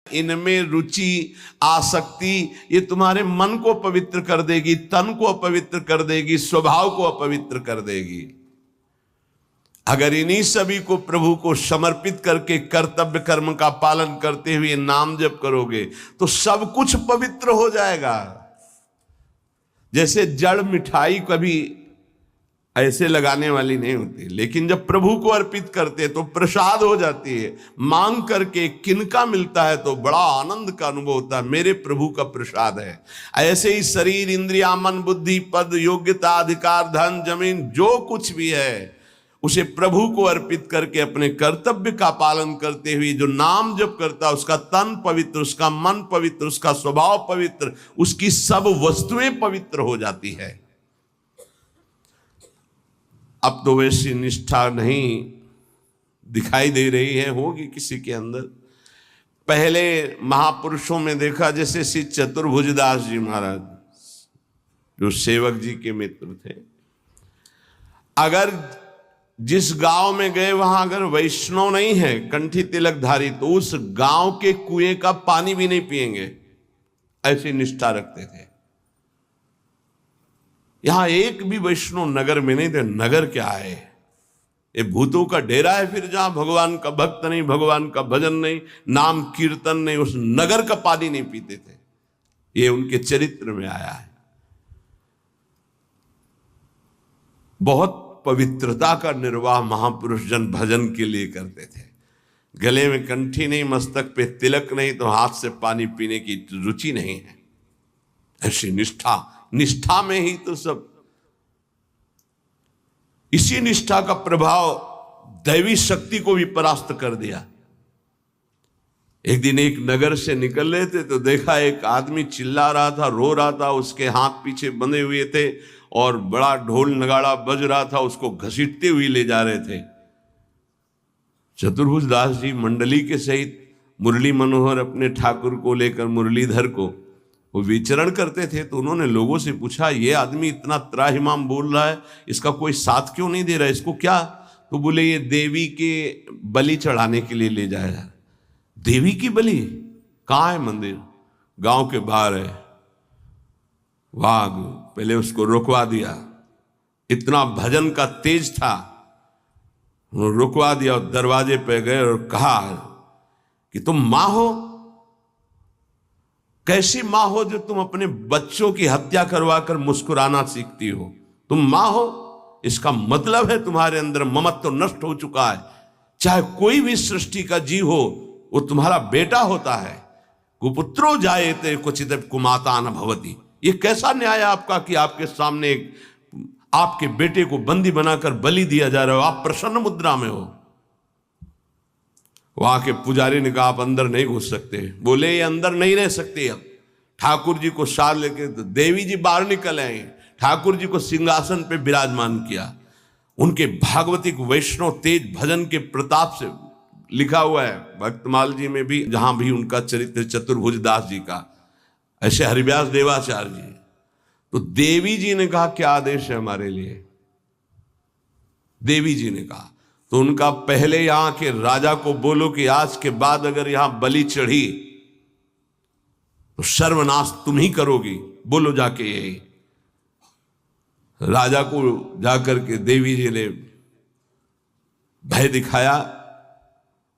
इनमें रुचि आसक्ति ये तुम्हारे मन को पवित्र कर देगी, तन को अपवित्र कर देगी, स्वभाव को अपवित्र कर देगी। अगर इन्हीं सभी को प्रभु को समर्पित करके कर्तव्य कर्म का पालन करते हुए नाम जप करोगे तो सब कुछ पवित्र हो जाएगा। जैसे जड़ मिठाई कभी ऐसे लगाने वाली नहीं होती, लेकिन जब प्रभु को अर्पित करते तो प्रसाद हो जाती है। मांग करके किनका मिलता है तो बड़ा आनंद का अनुभव होता है, मेरे प्रभु का प्रसाद है। ऐसे ही शरीर, इंद्रिया, मन, बुद्धि, पद, योग्यता, अधिकार, धन, जमीन जो कुछ भी है उसे प्रभु को अर्पित करके अपने कर्तव्य का पालन करते हुए जो नाम जप करता है उसका तन पवित्र, उसका मन पवित्र, उसका स्वभाव पवित्र, उसकी सब वस्तुएं पवित्र हो जाती है। अब तो वैसी निष्ठा नहीं दिखाई दे रही है, होगी किसी के अंदर। पहले महापुरुषों में देखा, जैसे श्री चतुर्भुजदास जी महाराज जो सेवक जी के मित्र थे, अगर जिस गांव में गए वहां अगर वैष्णव नहीं है, कंठी तिलकधारी, तो उस गांव के कुएं का पानी भी नहीं पिएंगे, ऐसी निष्ठा रखते थे। यहां एक भी वैष्णव नगर में नहीं थे। नगर क्या है, ये भूतों का डेरा है। फिर जहां भगवान का भक्त नहीं, भगवान का भजन नहीं, नाम कीर्तन नहीं, उस नगर का पानी नहीं पीते थे। ये उनके चरित्र में आया है। बहुत पवित्रता का निर्वाह महापुरुष जन भजन के लिए करते थे। गले में कंठी नहीं, मस्तक पे तिलक नहीं, तो हाथ से पानी पीने की रुचि नहीं है। ऐसी निष्ठा में ही तो सब। इसी निष्ठा का प्रभाव दैवी शक्ति को भी परास्त कर दिया। एक दिन एक नगर से निकल रहे थे तो देखा एक आदमी चिल्ला रहा था, रो रहा था, उसके हाथ पीछे बंधे हुए थे और बड़ा ढोल नगाड़ा बज रहा था, उसको घसीटते हुए ले जा रहे थे। चतुर्भुज दास जी मंडली के सहित मुरली मनोहर अपने ठाकुर को लेकर, मुरलीधर को, वो विचरण करते थे। तो उन्होंने लोगों से पूछा, ये आदमी इतना त्राहिमाम बोल रहा है, इसका कोई साथ क्यों नहीं दे रहा है, इसको क्या? तो बोले ये देवी के बलि चढ़ाने के लिए ले जाया। देवी की बलि? कहाँ है मंदिर? गांव के बाहर है। वाह, पहले उसको रुकवा दिया। इतना भजन का तेज था, रुकवा दिया और दरवाजे पे गए और कहा कि तुम मां हो? कैसी मां हो जो तुम अपने बच्चों की हत्या करवाकर मुस्कुराना सीखती हो? तुम मां हो, इसका मतलब है तुम्हारे अंदर ममत्व नष्ट हो चुका है। चाहे कोई भी सृष्टि का जीव हो, वो तुम्हारा बेटा होता है। कुपुत्रो जायते क्वचित कुमाता न भवति। ये कैसा न्याय आपका कि आपके सामने आपके बेटे को बंदी बनाकर बलि दिया जा रहा हो, आप प्रसन्न मुद्रा में हो। वहां के पुजारी ने कहा, आप अंदर नहीं घुस सकते। बोले ये अंदर नहीं रह सकते। अब ठाकुर जी को साथ लेके तो देवी जी बाहर निकल आए, ठाकुर जी को सिंहासन पे विराजमान किया। उनके भागवतिक वैष्णव तेज भजन के प्रताप से लिखा हुआ है भक्तमाल जी में भी, जहां भी उनका चरित्र चतुर्भुज दास जी का, ऐसे हरिव्यास देवाचार्य जी। तो देवी जी ने कहा, क्या आदेश है हमारे लिए? देवी जी ने कहा, तो उनका पहले यहां के राजा को बोलो कि आज के बाद अगर यहां बलि चढ़ी तो सर्वनाश तुम ही करोगी। बोलो जाके यही। राजा को जाकर के देवी जी ने भय दिखाया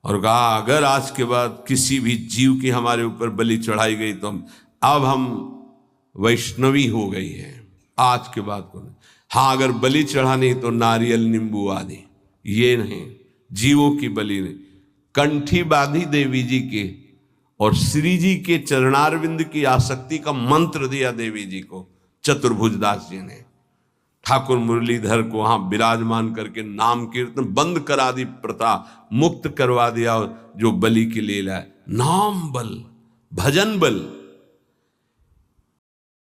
और कहा, अगर आज के बाद किसी भी जीव की हमारे ऊपर बलि चढ़ाई गई तो अब हम वैष्णवी हो गई है, आज के बाद को नहीं। हाँ, अगर बलि चढ़ानी तो नारियल नींबू आदि, ये नहीं, जीवों की बलि नहीं। कंठी बांधी देवी जी के और श्री जी के चरणारविंद की आसक्ति का मंत्र दिया देवी जी को चतुर्भुज दास जी ने। ठाकुर मुरलीधर को वहां विराजमान करके नाम कीर्तन बंद करा दी, प्रथा मुक्त करवा दिया। जो बलि के लिए लाए, नाम बल, भजन बल,